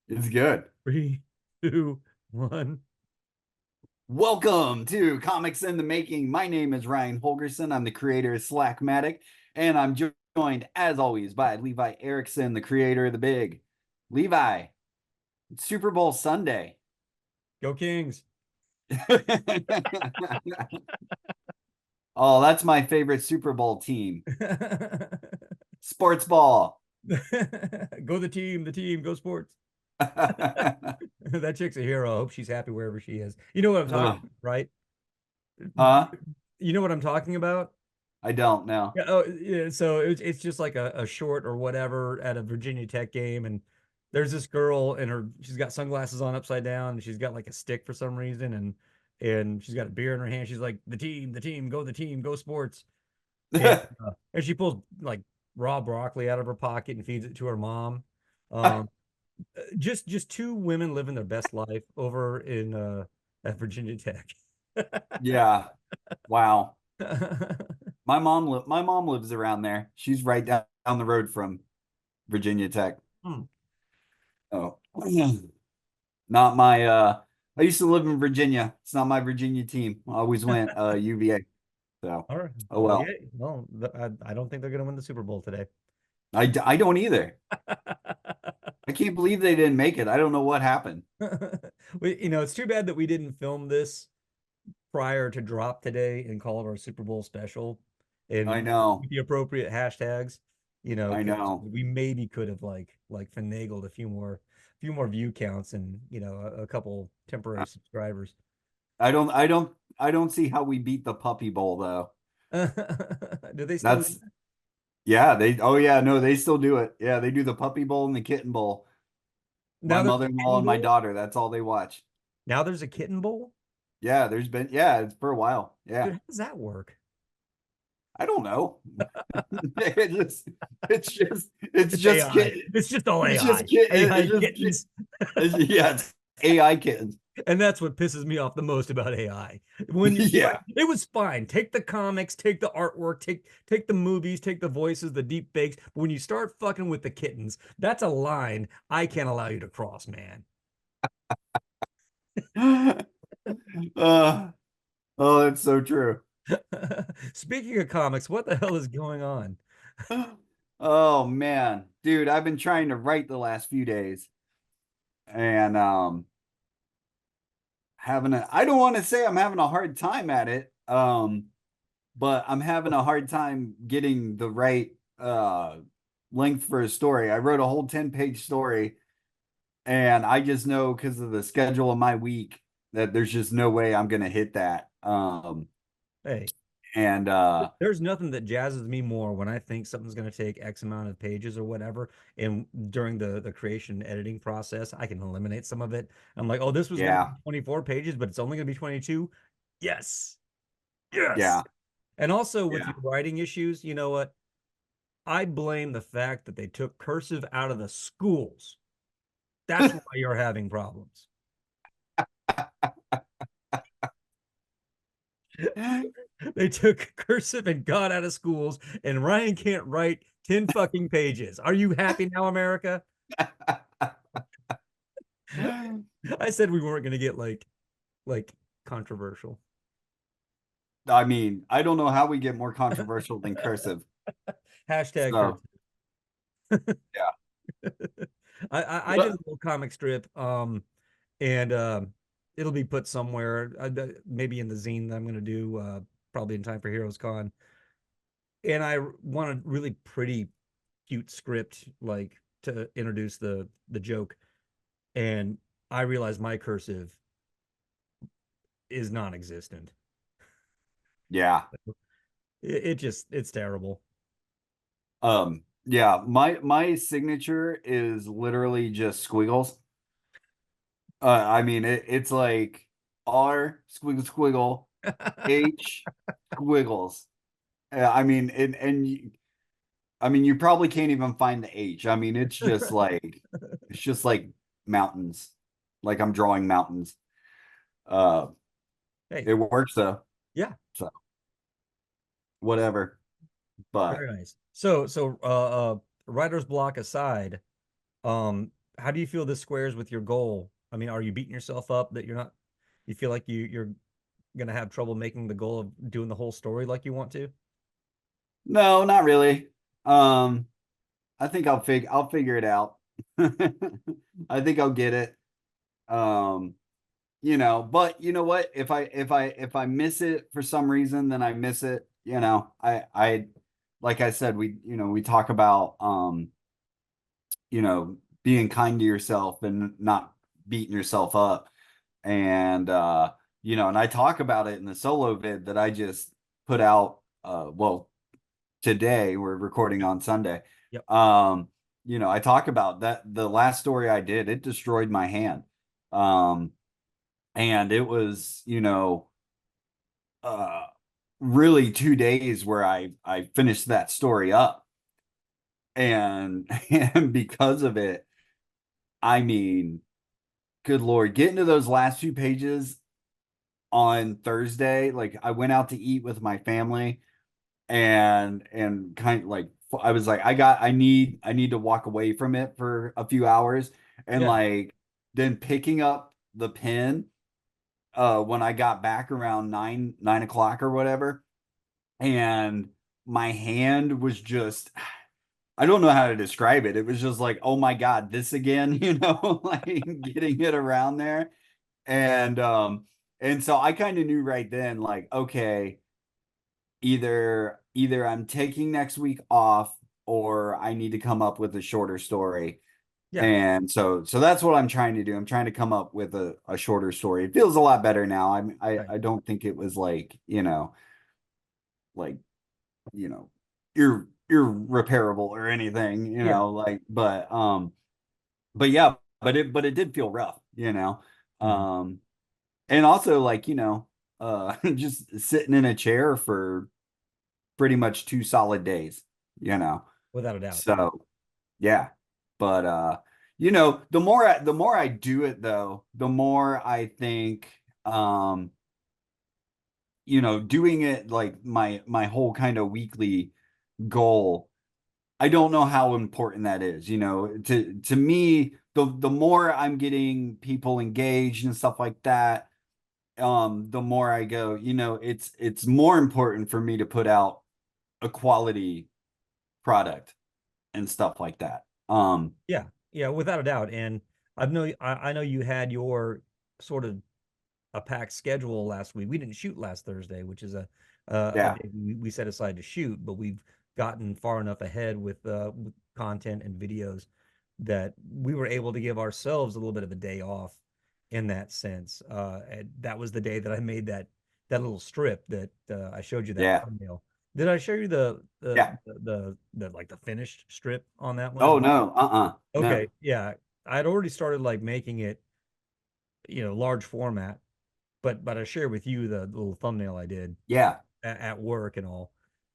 It's good. Three, two, one. Welcome to Comics in the Making. My name is Ryan Holgerson. I'm the creator of Slackmatic, and I'm joined, as always, by Levi Erickson, the creator of The Big. Levi, it's Super Bowl Sunday. Go Kings. Oh, that's my favorite Super Bowl team. Sports ball. Go the team, go sports. That chick's a hero. I hope she's happy wherever she is. You know what I'm talking Ugh. about, right? Huh? You know what I'm talking about? I don't know. Yeah, oh, yeah, so it's just like a short or whatever at a Virginia Tech game, and there's this girl and she's got sunglasses on upside down, and she's got like a stick for some reason, and she's got a beer in her hand. She's like, the team, go sports. And she pulls like raw broccoli out of her pocket and feeds it to her mom. Um, just two women living their best life over in at Virginia Tech. Yeah. Wow. My mom lives around there. She's right down the road from Virginia Tech. Hmm. Oh, not my I used to live in Virginia. It's not my Virginia team. I always went UVA. So, All right. oh Well, yeah. well. Well, I don't think they're going to win the Super Bowl today. I don't either. I can't believe they didn't make it. I don't know what happened. It's too bad that we didn't film this prior to drop today and call it our Super Bowl special I and know. with the appropriate hashtags, I because know. we maybe could have like finagled a few more view counts and a couple temporary subscribers. I don't see how we beat the Puppy Bowl though. Do they still? That's yeah, oh yeah, no, they still do it. Yeah, they do the Puppy Bowl and the Kitten Bowl. My Now there's a mother-in-law kitten and my bowl? daughter, that's all they watch. Now there's a kitten bowl? Yeah, it's for a while. Dude, Yeah. how does that work? I don't know. It just, it's just, it's It's just AI. kid, It's just all it's AI. just kid, AI it's just kid, kittens. yeah, it's AI kittens. And that's what pisses me off the most about AI. When you Yeah, it was fine. Take the comics, take the artwork, take the movies, take the voices, the deep fakes. But when you start fucking with the kittens, that's a line I can't allow you to cross, man. uh, oh, that's so true. Speaking of comics, what the hell is going on? Oh man, dude, I've been trying to write the last few days, and I don't want to say I'm having a hard time at it, but I'm having a hard time getting the right length for a story. I wrote a whole 10-page story, and I just know because of the schedule of my week that there's just no way I'm gonna hit that. Hey, And there's nothing that jazzes me more when I think something's going to take X amount of pages or whatever. And during the creation and editing process, I can eliminate some of it. I'm like, oh, this was going to yeah, be 24 pages, but it's only going to be 22. Yes. Yes. yeah, And also with yeah. your writing issues, you know what? I blame the fact that they took cursive out of the schools. That's why you're having problems. They took cursive and God out of schools, and Ryan can't write 10 fucking pages. Are you happy now, America? I said we weren't going to get like controversial. I mean, I don't know how we get more controversial than cursive. Hashtag So, cursive. yeah. I did a But little comic strip, and it'll be put somewhere, maybe in the zine that I'm going to do, probably in time for Heroes Con. And I want a really pretty, cute script, like to introduce the joke. And I realized my cursive is non-existent. yeah. It's terrible. Yeah, my signature is literally just squiggles. I mean it's like R squiggle squiggle H squiggles. I mean I mean you probably can't even find the H. I mean it's just like mountains. Like I'm drawing mountains. Uh Hey, it works though. yeah, So whatever. But very nice. So writer's block aside, um, how do you feel this squares with your goal? I mean, are you beating yourself up that you're not, you feel like you're gonna have trouble making the goal of doing the whole story like you want to? No, not really. Um, I think I'll figure it out. I think I'll get it. Um, but you know what? If I miss it for some reason, then I miss it. I like I said, we talk about being kind to yourself and not beating yourself up. And and I talk about it in the solo vid that I just put out well, today. We're recording Yep. on Sunday. Yep. I talk about that the last story I did, it destroyed my hand. Um, and it was, uh really 2 days where I finished that story up. And and because of it, I mean, good Lord, getting to those last few pages on Thursday, like I went out to eat with my family and kind of like I was like, I need to walk away from it for a few hours. And Yeah. like then picking up the pen when I got back around 9 o'clock or whatever, and my hand was just, I don't know how to describe it. It was just like, oh my God, this again, like getting it around there. And so I kind of knew right then, like, okay, either I'm taking next week off or I need to come up with a shorter story. Yeah. And so that's what I'm trying to do. I'm trying to come up with a shorter story. It feels a lot better now. Right. I don't think it was like, you know, irreparable or anything, Yeah. like, but yeah, but it did feel rough. Mhm. Um and also like, just sitting in a chair for pretty much 2 solid days, you know. Without a doubt. So yeah. But the more I do it though, the more I think doing it like my whole kind of weekly goal, I don't know how important that is. To me, the more I'm getting people engaged and stuff like that, the more I go, it's more important for me to put out a quality product and stuff like that. Yeah. Yeah, without a doubt. And I know you had your sort of a packed schedule last week. We didn't shoot last Thursday, which is a Yeah, day we set aside to shoot, but we've gotten far enough ahead with content and videos that we were able to give ourselves a little bit of a day off in that sense. And that was the day that I made that little strip that I showed you that yeah, thumbnail. Did I show you yeah. the like the finished strip on that one as Oh well? no, no. Okay, yeah. I'd already started like making it, large format, but I share with you the little thumbnail I did Yeah. at work and all.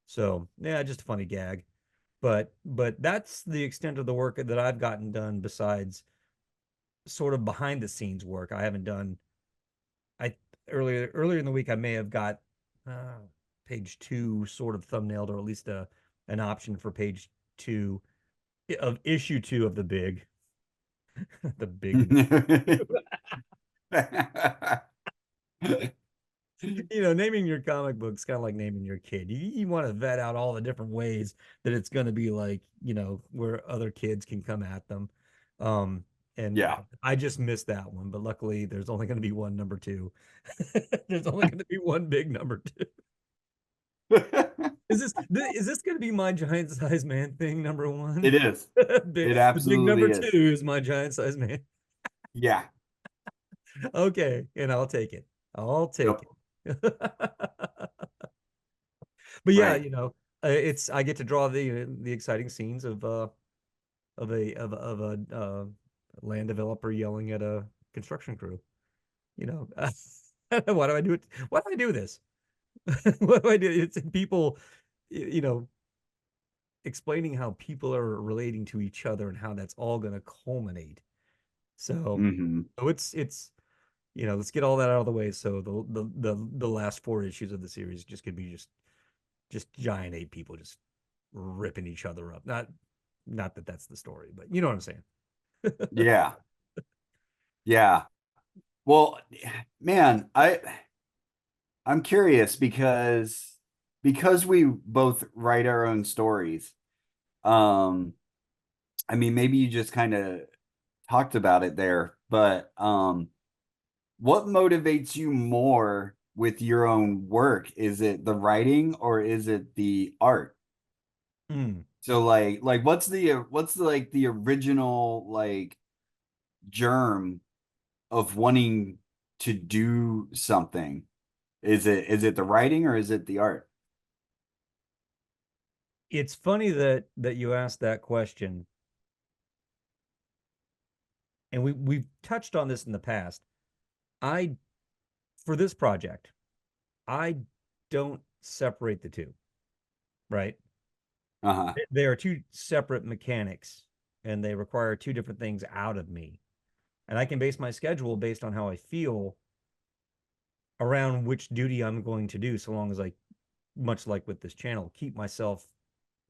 So yeah, just a funny gag. But that's the extent of the work that I've gotten done besides sort of behind the scenes work. I haven't done I earlier in the week I may have got uh, page two sort of thumbnailed, or at least a an option for page two of issue two of the big the big naming your comic book's kind of like naming your kid. You want to vet out all the different ways that it's going to be like, where other kids can come at them. Um, and Yeah. I just missed that one, but luckily there's only going to be one number two. There's only going to be one big number two. Is this going to be my giant size man thing number one? It is. It The big number absolutely two is. is my giant size man. Yeah. Okay, and I'll take it. I'll take Yep. it. But yeah, Right. it's I get to draw the exciting scenes of a land developer yelling at a construction crew. You know, why do I do it? Why do I do this? What do I do? It's people, you know, explaining how people are relating to each other and how that's all going to culminate. So, Hmm. so it's let's get all that out of the way. So the last four issues of the series just could be just giant ape people just ripping each other up. Not that that's the story, but you know what I'm saying. Yeah. Yeah. Well, man, I'm curious because we both write our own stories. Um, I mean, maybe you just kind of talked about it there, but what motivates you more with your own work? Is it the writing or is it the art? Mm. So like what's the like the original like germ of wanting to do something? Is it the writing or is it the art? It's funny that you asked that question, and we've touched on this in the past. I For this project, I don't separate the two, right? Uh-huh. They are two separate mechanics, and they require two different things out of me. And I can base my schedule based on how I feel around which duty I'm going to do, so long as I, much like with this channel, keep myself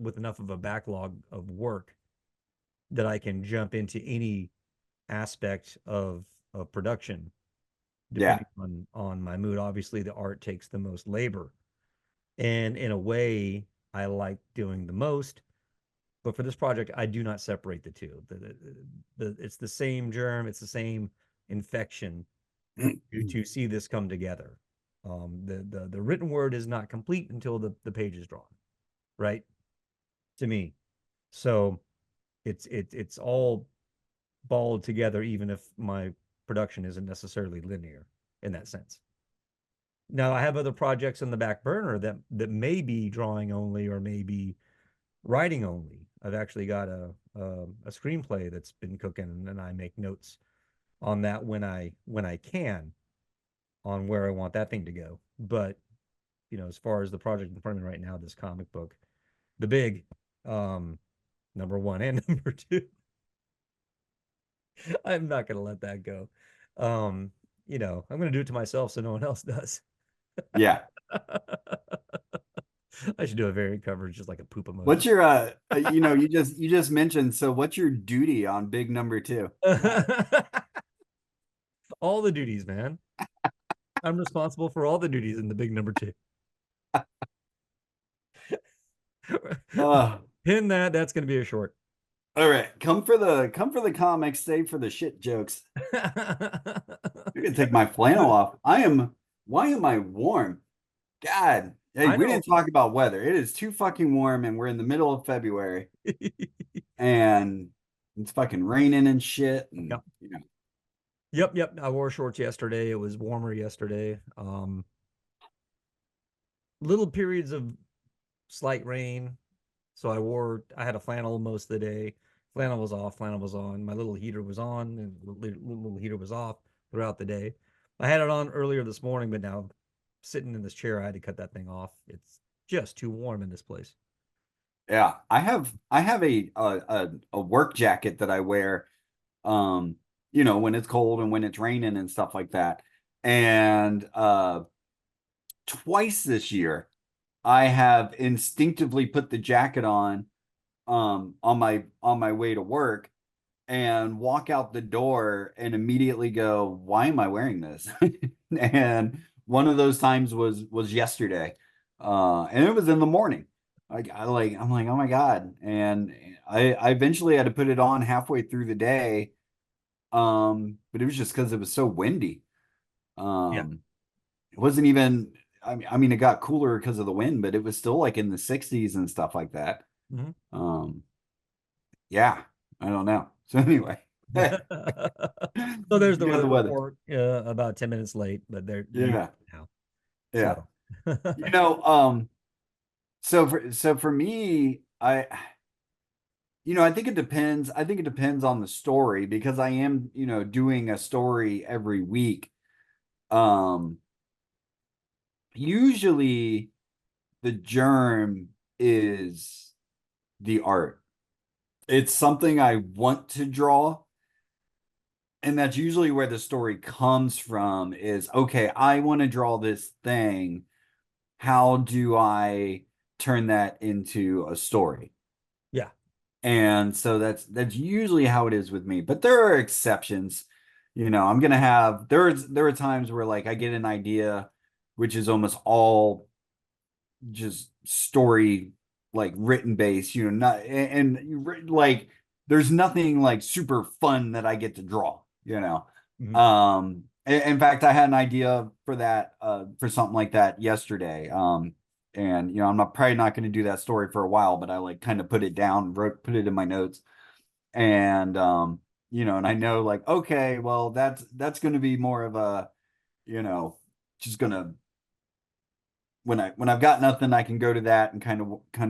with enough of a backlog of work that I can jump into any aspect of production Yeah. depending on my mood. Obviously, the art takes the most labor, and in a way, I like doing the most. But for this project, I do not separate the two. It's the same germ, it's the same infection to see this come together. The written word is not complete until the page is drawn, right? To me, so it's all balled together, even if my production isn't necessarily linear in that sense. Now, I have other projects in the back burner that may be drawing only or maybe writing only. I've actually got a screenplay that's been cooking, and I make notes on that when I can on where I want that thing to go. But as far as the project in front of me right now, this comic book, the big um number one and number two, I'm not gonna let that go. Um, I'm gonna do it to myself so no one else does. Yeah. I should do a variant coverage, just like a poop What's emoji. your you just mentioned, so what's your duty on big number two? All the duties, man. I'm responsible for all the duties in the big number two. Uh, Pin that. That's going to be a short. all right. Come for the comics, stay for the shit jokes. I'm gonna take my flannel off. Why am I warm? God. Hey, I we know. didn't talk about weather. It is too fucking warm and we're in the middle of February and it's fucking raining and shit and Yep. Yep. I wore shorts yesterday. It was warmer yesterday. Little periods of slight rain. So I had a flannel most of the day. Flannel was off, flannel was on. My little heater was on, and little heater was off throughout the day. I had it on earlier this morning, but now sitting in this chair, I had to cut that thing off. It's just too warm in this place. Yeah. I have a work jacket that I wear um when it's cold and when it's raining and stuff like that. And twice this year I have instinctively put the jacket on my way to work and walk out the door and immediately go, why am I wearing this? And one of those times was yesterday. And it was in the morning. I'm like, oh my God. And I eventually had to put it on halfway through the day. But it was just because it was so windy. Yeah. It wasn't even I mean it got cooler because of the wind, but it was still like in the 60s and stuff like that. Mhm. Um, yeah, I don't know. So anyway, you So there's the got weather the weather. report, about 10 minutes late, but you Yeah, now. yeah. So You know, so for me, I think it depends. I think it depends on the story because I am, doing a story every week. Um, Usually the germ is the art. It's something I want to draw. And that's usually where the story comes from is, okay, I want to draw this thing. How do I turn that into a story? yeah. And so that's usually how it is with me. But there are exceptions. I'm gonna have there are times where like I get an idea which is almost all just story like written based, not like there's nothing like super fun that I get to draw. Mhm. In fact, I had an idea for that for something like that yesterday. And I'm not probably not going to do that story for a while, but I like kind of put it down, put it in my notes. And and I know like, okay, well that's going to be more of a, you know, just gonna when I've got nothing, I can go to that and kind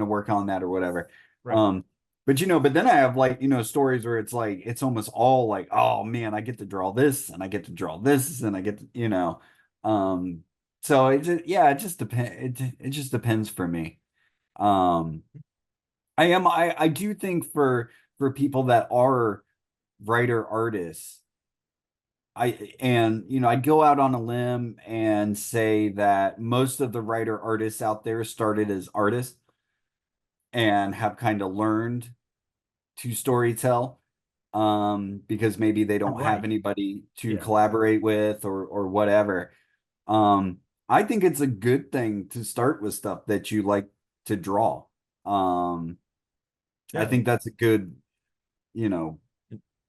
of work on that or whatever. Right. Um, but then I have like, stories where it's like it's almost all like, oh man, I get to draw this and I get to draw this and I get to. Um, so it just depends. It just depends for me. Um, I do think for people that are writer artists, I'd go out on a limb and say that most of the writer artists out there started as artists and have kind of learned to storytell, because maybe they You're don't have right. anybody to Yeah. collaborate with or whatever. Um, I think it's a good thing to start with stuff that you like to draw. Um, I Yeah. think that's a good, you know,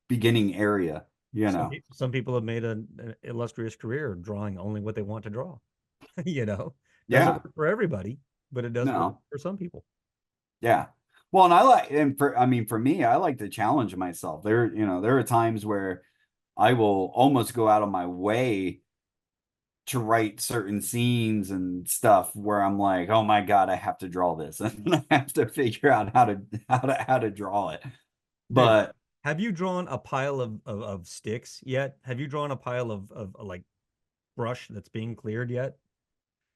beginning area, you know. Some people have made an illustrious career drawing only what they want to draw. You know, doesn't Yeah, work for everybody, but it does work no. for some people. Yeah. Well, and I mean, for me, I like to challenge myself. There are times where I will almost go out of my way to write certain scenes and stuff where I'm like, oh my God, I have to draw this. And I have to figure out how to draw it. Dude, But have you drawn a pile of sticks yet? Have you drawn a pile of like brush that's being cleared yet?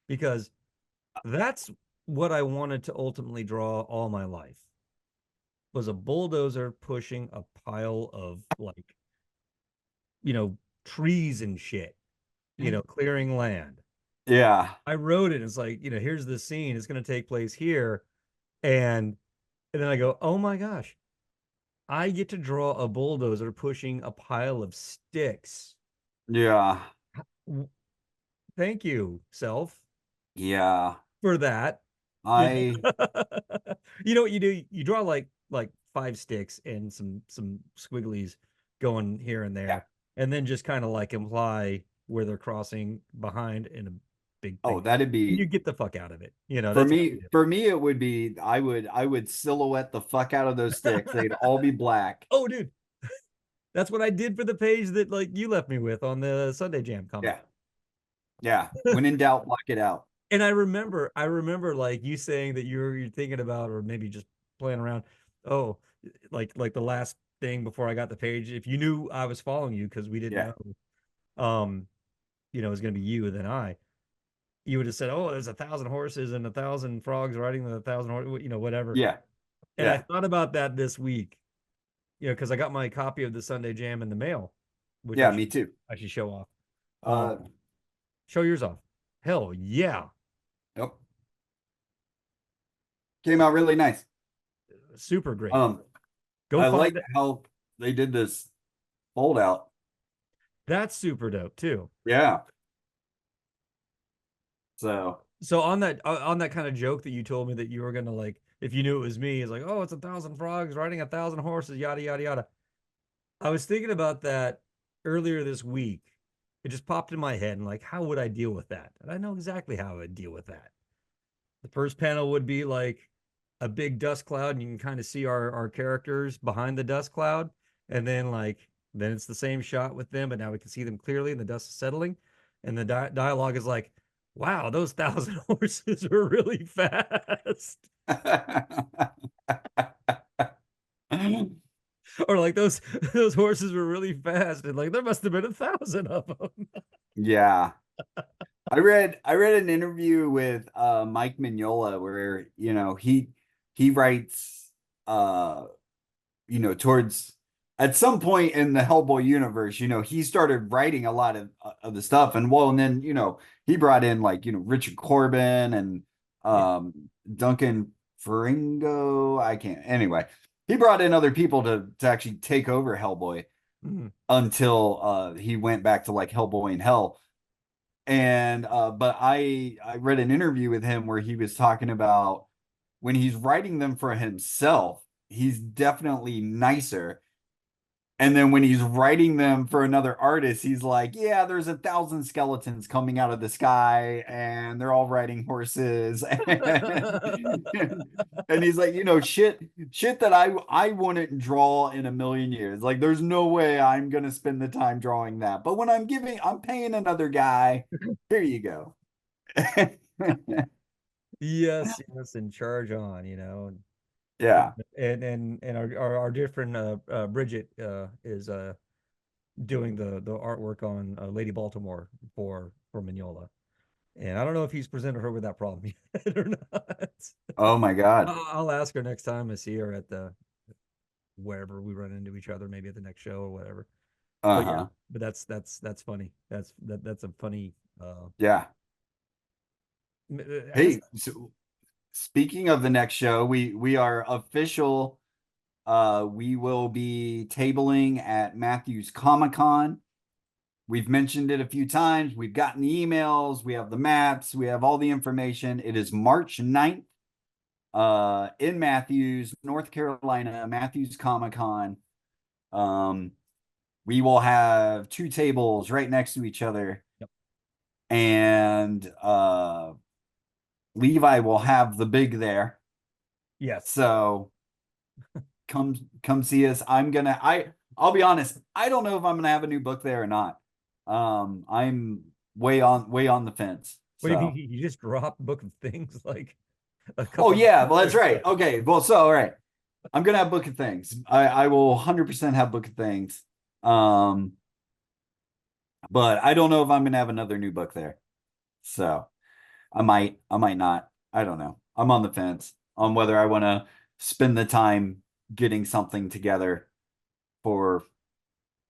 Because that's what I wanted to ultimately draw all my life was a bulldozer pushing a pile of like, you know, trees and shit, clearing land. yeah, I wrote it. It's like, here's the scene. It's going to take place here. And and then I go, oh my gosh, I get to draw a bulldozer pushing a pile of sticks. yeah, Thank you, self, yeah. for that. You I know, you know what you do? You draw like five sticks and some squigglies going here and yeah. there, and then just kind of like imply where they're crossing behind in a big Oh, thing. that'd And you be get the fuck out of it. for That's all me. you do. For me, it would be I would silhouette the fuck out of those sticks. They'd all be black. Oh, dude, that's what I did for the page that like you left me with on the Sunday Jam comic. Yeah, yeah. When in doubt, block it out. And I remember like you saying that you're thinking about or maybe just playing around. Oh, like the last thing before I got the page. If you knew I was following you because we didn't Yeah, know, it was gonna be you and then you would have said, "Oh, there's 1,000 horses and 1,000 frogs riding the 1,000 horse, whatever." yeah, And I yeah, thought about that this week, because I got my copy of the Sunday Jam in the mail, which yeah. Me too. I should show off. Uh, Show yours off. Hell yeah, yep. Came out really nice. super great. Um, Go I find like it. how they did this fold out. That's super dope too. Yeah. So So on that kind of joke that you told me that you were gonna like, if you knew it was me, it's like, oh, it's 1,000 frogs riding 1,000 horses, yada yada yada. I was thinking about that earlier this week. It just popped in my head and like, how would I deal with that? And I know exactly how I would deal with that. The first panel would be like a big dust cloud, and you can kind of see our characters behind the dust cloud. And then it's the same shot with them, but now we can see them clearly and the dust is settling. And the dialogue is like, wow, those 1,000 horses are really fast. Or like those horses were really fast, and like there must have been 1,000 of them. yeah. I read an interview with Mike Mignola where, he writes towards at some point in the Hellboy universe, he started writing a lot of the stuff. And then, he brought in like, Richard Corbin and Yeah. Duncan Faringo. I can't anyway. he brought in other people to actually take over Hellboy Mhm. until he went back to like Hellboy in Hell. And but I read an interview with him where he was talking about when he's writing them for himself, he's definitely nicer. And then when he's writing them for another artist, he's like, yeah, there's 1,000 skeletons coming out of the sky and they're all riding horses. And he's like, shit that I wouldn't draw in a million years. Like, there's no way I'm gonna spend the time drawing that. But when I'm paying another guy, here you go. Yes, yes, and charge on, you know. Yeah. And our different Bridget is doing the artwork on Lady Baltimore for Mignola. And I don't know if he's presented her with that problem yet or not. Oh my God. I'll ask her next time I see her at the wherever we run into each other, maybe at the next show or whatever. But yeah, Uh-huh. but that's funny. That's a funny Yeah. as Hey, so speaking of the next show, we are official. We will be tabling at Matthew's ComiCon. We've mentioned it a few times. We've gotten the emails, we have the maps, we have all the information. It is March 9th in Matthews, North Carolina, Matthews ComiCon. Um, we will have two tables right next to each other, yep. and Levi will have the big there. Yes. So come see us. I'll be honest, I don't know if I'm gonna have a new book there or not. I'm way on the fence. What do you mean So you just dropped Book of Things like a oh couple yeah, well that's months right. ago? Okay, well so all right. I'm gonna have Book of Things. I will 100% have Book of Things. Um, but I don't know if I'm gonna have another new book there. So I might not. I don't know. I'm on the fence on whether I want to spend the time getting something together for,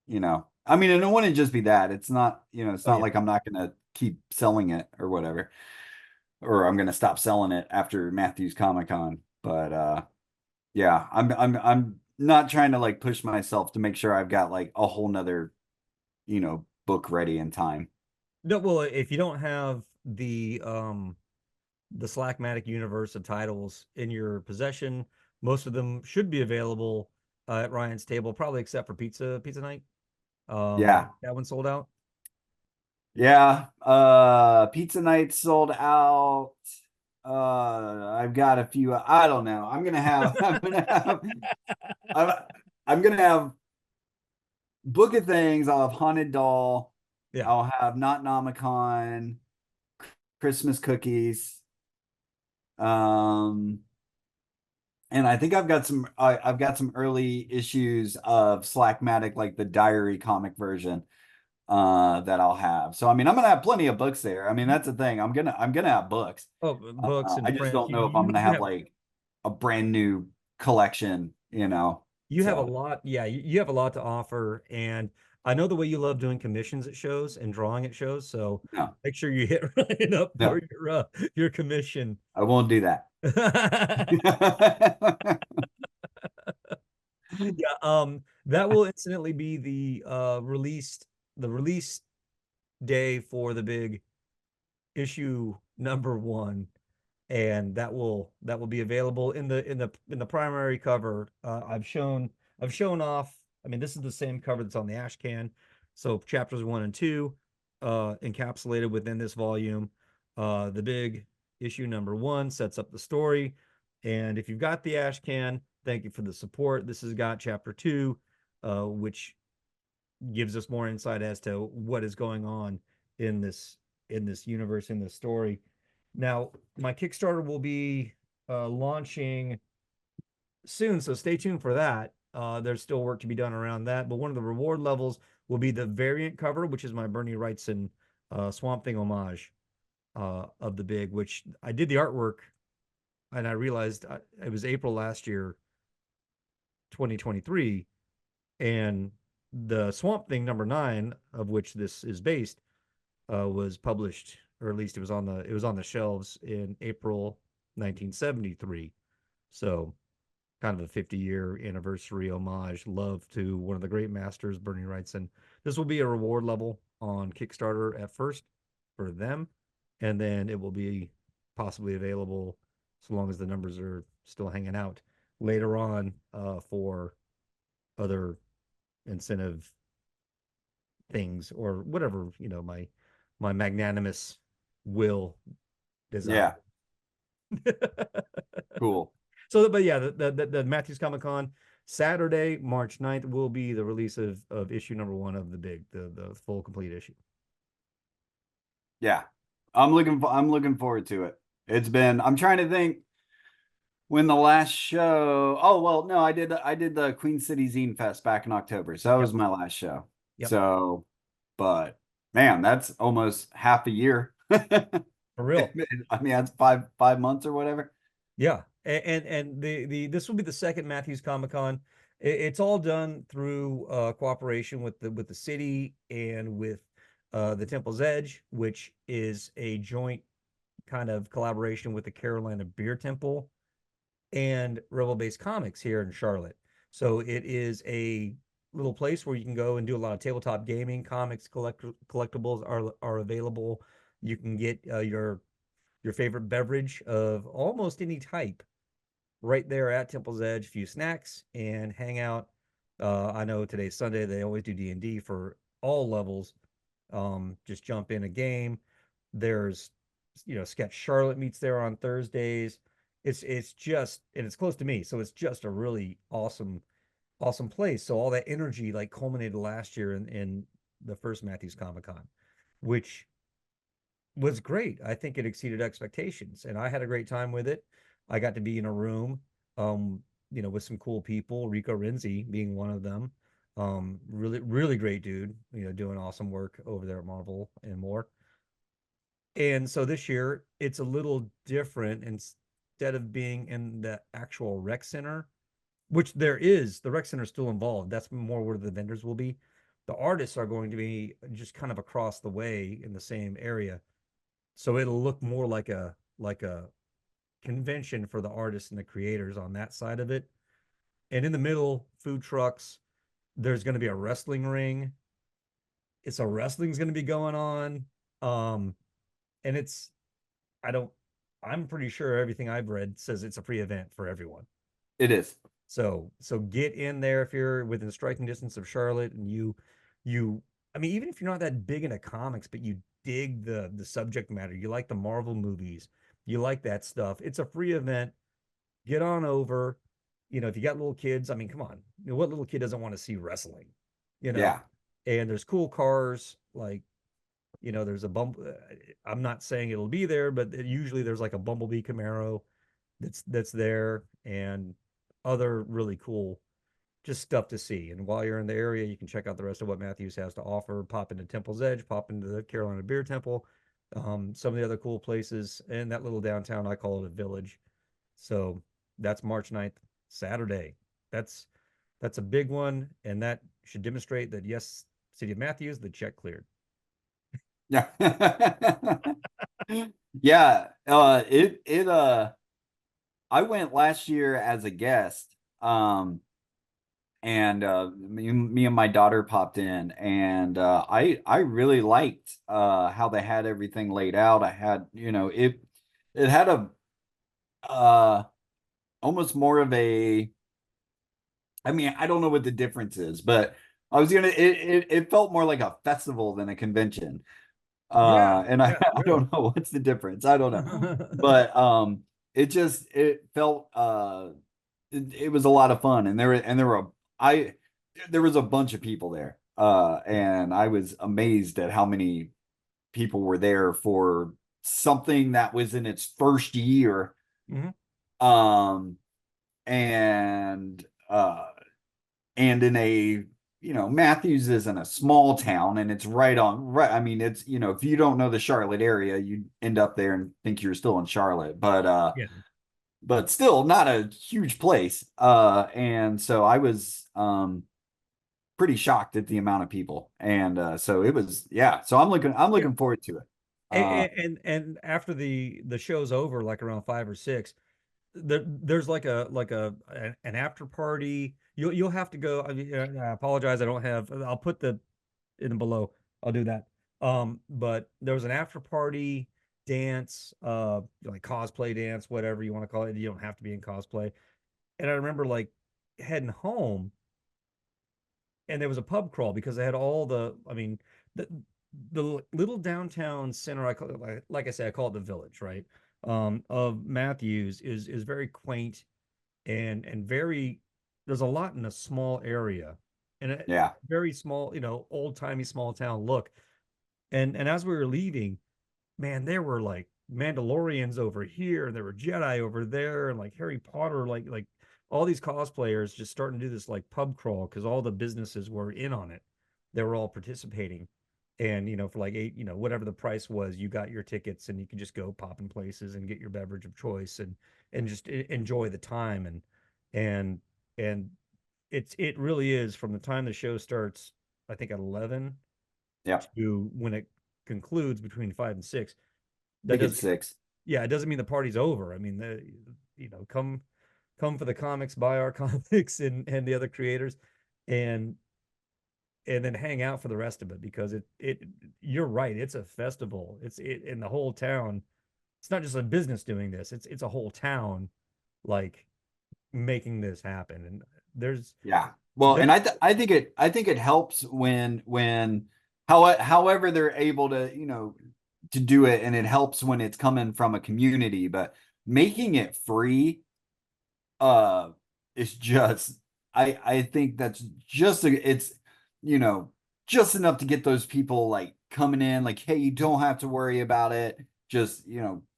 I mean, and it wouldn't just be that. It's not, it's Oh not yeah. like I'm not gonna keep selling it or whatever, or I'm gonna stop selling it after Matthew's Comic Con. But yeah, I'm not trying to like push myself to make sure I've got like a whole nother, book ready in time. No, well, if you don't have the Slackmatic universe of titles in your possession, most of them should be available at Ryan's table, probably except for Pizza Night. Yeah. That one sold out. Yeah. Pizza night sold out. I've got a few. I don't know. I'm, I'm gonna have Book of Things. I'll have Haunted Doll. Yeah. I'll have Not Nomicon, Christmas Cookies. Um, and I think I've got some early issues of Slackmatic, like the diary comic version, that I'll have. So I mean, I'm gonna have plenty of books there. I mean, that's the thing. I'm gonna have books. Oh, books I and just prints. don't know if I'm gonna You have have like a brand new collection, you have a So lot. Yeah, you have a lot to offer, and I know the way you love doing commissions at shows and drawing at shows. So no, make sure you hit Ryan up no, for your commission. I won't do that. Yeah, that will incidentally be the release day for the big issue number 1, and that will be available in the primary cover. I've shown off. I mean, this is the same cover that's on the ash can. So chapters 1 and 2, encapsulated within this volume. The big issue number 1 sets up the story, and if you've got the ash can, thank you for the support. This has got chapter 2, which gives us more insight as to what is going on in this universe, in this story. Now, my Kickstarter will be launching soon, so stay tuned for that. There's still work to be done around that, but one of the reward levels will be the variant cover, which is my Bernie Wrightson Swamp Thing homage of the big, which I did the artwork, and I realized it was April last year, 2023, and the Swamp Thing number 9, of which this is based, was published, or at least it was on the shelves in April 1973. So kind of a 50-year anniversary homage, love to one of the great masters, Bernie Wrightson. This will be a reward level on Kickstarter at first for them, and then it will be possibly available so long as the numbers are still hanging out later on for other incentive things or whatever, my magnanimous will desire. Yeah, cool. So, but yeah, the Matthews Comic Con Saturday, March 9th will be the release of issue number one of the full complete issue. Yeah. I'm looking forward to it. I'm trying to think when the last show. Oh, well, no, I did the Queen City Zine Fest back in October. So that Yep. was my last show. Yep. So, but man, that's almost half a year. For real. I mean, that's five months or whatever. Yeah. And the this will be the second Matthews Comic Con. It's all done through cooperation with the city and with the Temple's Edge, which is a joint kind of collaboration with the Carolina Beer Temple and Rebel Base Comics here in Charlotte. So it is a little place where you can go and do a lot of tabletop gaming. Comics, collectibles are available. You can get your favorite beverage of almost any type right there at Temple's Edge. A few snacks and hang out. I know today's Sunday. They always do D&D for all levels. Just jump in a game. There's, Sketch Charlotte meets there on Thursdays. It's just, and it's close to me, so it's just a really awesome place. So all that energy like culminated last year in the first Matthews Comic Con, which was great. I think it exceeded expectations, and I had a great time with it. I got to be in a room, with some cool people, Rico Renzi being one of them. Really, really great dude, doing awesome work over there at Marvel and more. And so this year it's a little different. Instead of being in the actual rec center, which the rec center is still involved. That's more where the vendors will be. The artists are going to be just kind of across the way in the same area. So it'll look more like a convention for the artists and the creators on that side of it. And in the middle, food trucks. There's going to be a wrestling ring. So wrestling's going to be going on. And I don't, I'm pretty sure everything I've read says it's a free event for everyone. It is. So get in there if you're within striking distance of Charlotte and you I mean, even if you're not that big into comics, but you dig the subject matter, you like the Marvel movies, you like that stuff. It's a free event. Get on over. If you got little kids, I mean, come on. What little kid doesn't want to see wrestling? You know, Yeah. and there's cool cars like there's a I'm not saying it'll be there, but usually there's like a Bumblebee Camaro that's there and other really cool just stuff to see. And while you're in the area, you can check out the rest of what Matthews has to offer. Pop into Temple's Edge, pop into the Carolina Beer Temple, some of the other cool places, and that little downtown, I call it a village. So that's March 9th, Saturday. That's a big one, and that should demonstrate that yes, City of Matthews, the check cleared. Yeah. Yeah. I went last year as a guest. And me and my daughter popped in, and I really liked how they had everything laid out. I had, it had a uh almost more of a, I mean, I don't know what the difference is, but it felt more like a festival than a convention. Yeah, And I, yeah, I really. don't know what's the difference. I don't know. But it felt it was a lot of fun, and there was a bunch of people there. And I was amazed at how many people were there for something that was in its first year. Mhm. Um and and in a, Matthews is in a small town, and it's right. I mean, it's, if you don't know the Charlotte area, you end up there and think you're still in Charlotte, Yeah. but still not a huge place. And so I was pretty shocked at the amount of people. And so it was, yeah. So I'm Yeah. looking forward to it. And after the show's over, like around 5 or 6, there's like an after party. You'll have to go. I mean, I apologize. I don't have. I'll put the in below. I'll do that. But there was an after party dance, like cosplay dance, whatever you want to call it. You don't have to be in cosplay. And I remember like heading home, and there was a pub crawl because they had all the. I mean, the the little downtown center. I call it like I said, I call it the village, right? Of Matthews is very quaint and very. There's a lot in a small area, and a Yeah. very small, old timey small town look. And as we were leaving, man, there were like Mandalorians over here, and there were Jedi over there, and like Harry Potter, like all these cosplayers just starting to do this like pub crawl because all the businesses were in on it. They were all participating. And for like eight, whatever the price was, you got your tickets and you could just go pop in places and get your beverage of choice and just enjoy the time and and it really is from the time the show starts, I think at 11 Yeah. to when it concludes between 5 and 6. I That think it's doesn't, 6. yeah, it doesn't mean the party's over. I mean, come for the comics, buy our comics and the other creators, and and then hang out for the rest of it because it you're right, it's a festival. It's in the whole town. It's not just a business doing this. It's a whole town like making this happen. And Yeah. Well, there and I think it helps when however they're able to, to do it, and it helps when it's coming from a community, but making it free is just I think that's it's you know just enough to get those people like coming in, like, hey, you don't have to worry about it, just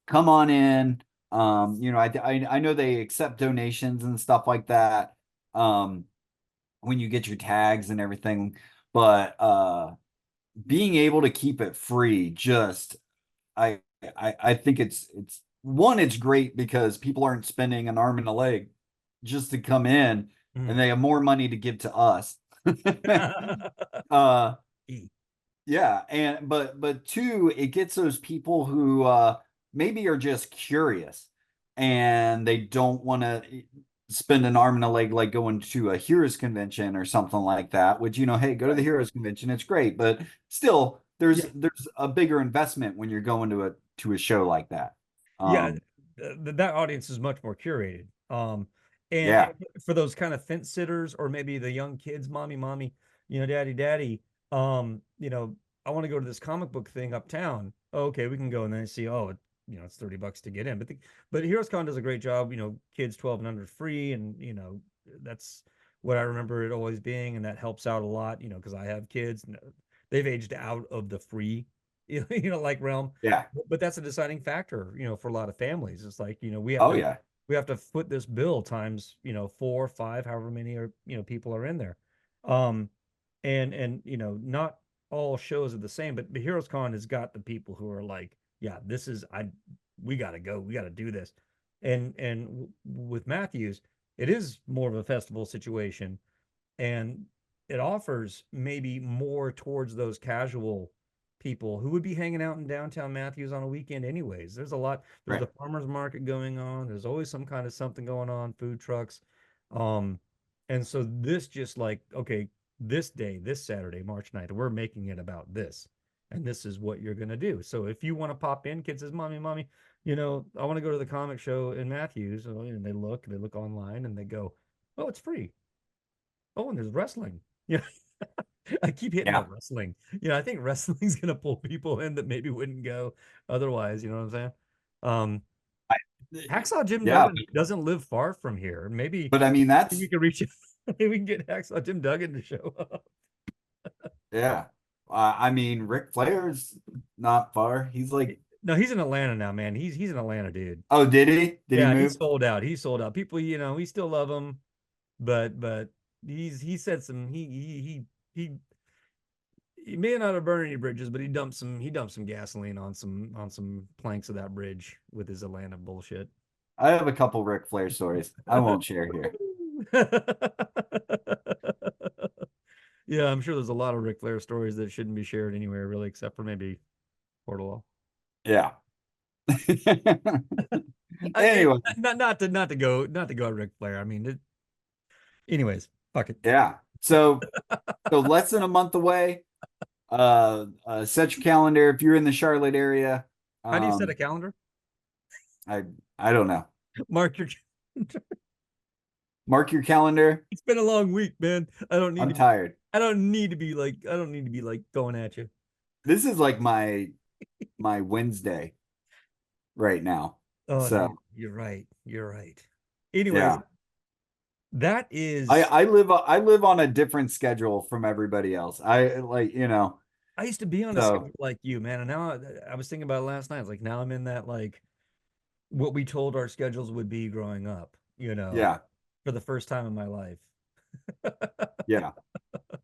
come on in. I know they accept donations and stuff like that when you get your tags and everything, but being able to keep it free, just I I think it's one, it's great because people aren't spending an arm and a leg just to come in, and Mhm. they have more money to give to us. uh E. yeah, and but two, it gets those people who maybe are just curious and they don't want to spend an arm and a leg like going to a heroes convention or something like that, which hey, go to the Right. heroes convention, it's great, but still Yeah. there's a bigger investment when you're going to a show like that. Yeah, um that audience is much more curated. And yeah, for those kind of fence sitters or maybe the young kids, mommy, daddy, daddy, I want to go to this comic book thing uptown. Oh, okay, we can go. And then I see, oh, it's $30 to get in. But Heroes Con does a great job. Kids 12 and under free, and that's what I remember it always being, and that helps out a lot. Because I have kids, and they've aged out of the free, like realm, yeah, but that's a deciding factor, for a lot of families. It's like, we have oh to yeah, we have to foot this bill times, 4 or 5, however many are, people are in there. Um, and not all shows are the same, but Heroes Con has got the people who are like, yeah, this is we gotta go, we gotta do this. And with Matthews, it is more of a festival situation, and it offers maybe more towards those casual people who would be hanging out in downtown Matthews on a weekend anyways. There's right, the farmers market going on, there's always some kind of something going on, food trucks. um and so this just like, okay, this day, this Saturday, March 9th, we're making it about this, and this is what you're going to do. So if you want to pop in, kid says, mommy, I want to go to the comic show in Matthews, and they look online and they go, oh, it's free. Oh, and there's wrestling. Yeah. I keep hitting yeah. up wrestling. I think wrestling's gonna pull people in that maybe wouldn't go otherwise. You know what I'm saying? Um, I, Hacksaw Jim yeah, Duggan doesn't live far from here. Maybe but I mean we that's could reach. Maybe we can get Hacksaw Jim Duggan to show up. yeah. I mean, Ric Flair's not far. He's like, No, he's in Atlanta now, man. He's an Atlanta dude. oh, did he? Did he Yeah, he's move? sold out. He's sold out. People, we still love him, but he said some he he may not have burned any bridges, but he dumped some gasoline on some planks of that bridge with his Atlanta bullshit. I have a couple Ric Flair stories. I won't share here. Yeah, I'm sure there's a lot of Ric Flair stories that shouldn't be shared anywhere, really, except for maybe Portalo. Yeah. Anyway, not to go Ric Flair. I mean, anyways, fuck it. yeah. So less than a month away. Set your calendar if you're in the Charlotte area. How do you set a Um, calendar? I I don't know. Mark your. Mark your calendar. It's been a long week, man. I don't need I'm to be. tired. I don't need to be like. I don't need to be like going at you. This is like my Wednesday right now. Oh no, So you're right. You're right. Anyways, yeah. that I is. I live I live on a different schedule from everybody else. I like, I used to be on a schedule so like you, man, and now I was thinking about it last night. It's like now I'm in that like what we told our schedules would be growing up. yeah, For the first time in my life. yeah.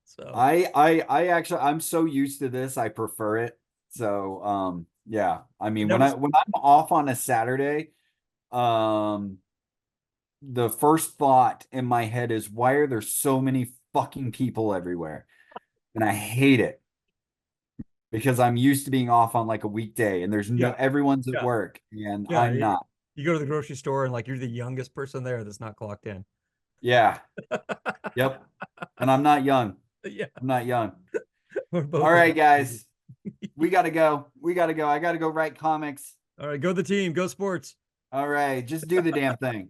So I actually I'm so used to this, I prefer it. So yeah. I it mean never. when I'm off on a Saturday, um the first thought in my head is why are there so many fucking people everywhere? And I hate it because I'm used to being off on like a weekday and there's no Yeah, everyone's at yeah, work and yeah. I'm not. You go to the grocery store and like you're the youngest person there that's not clocked in. Yeah. Yep. And I'm not young. Yeah, I'm not young. we're All both right, about. guys. We gotta go. We gotta go. I gotta go write comics. All right, go the team, go sports. All right. Just do the damn thing.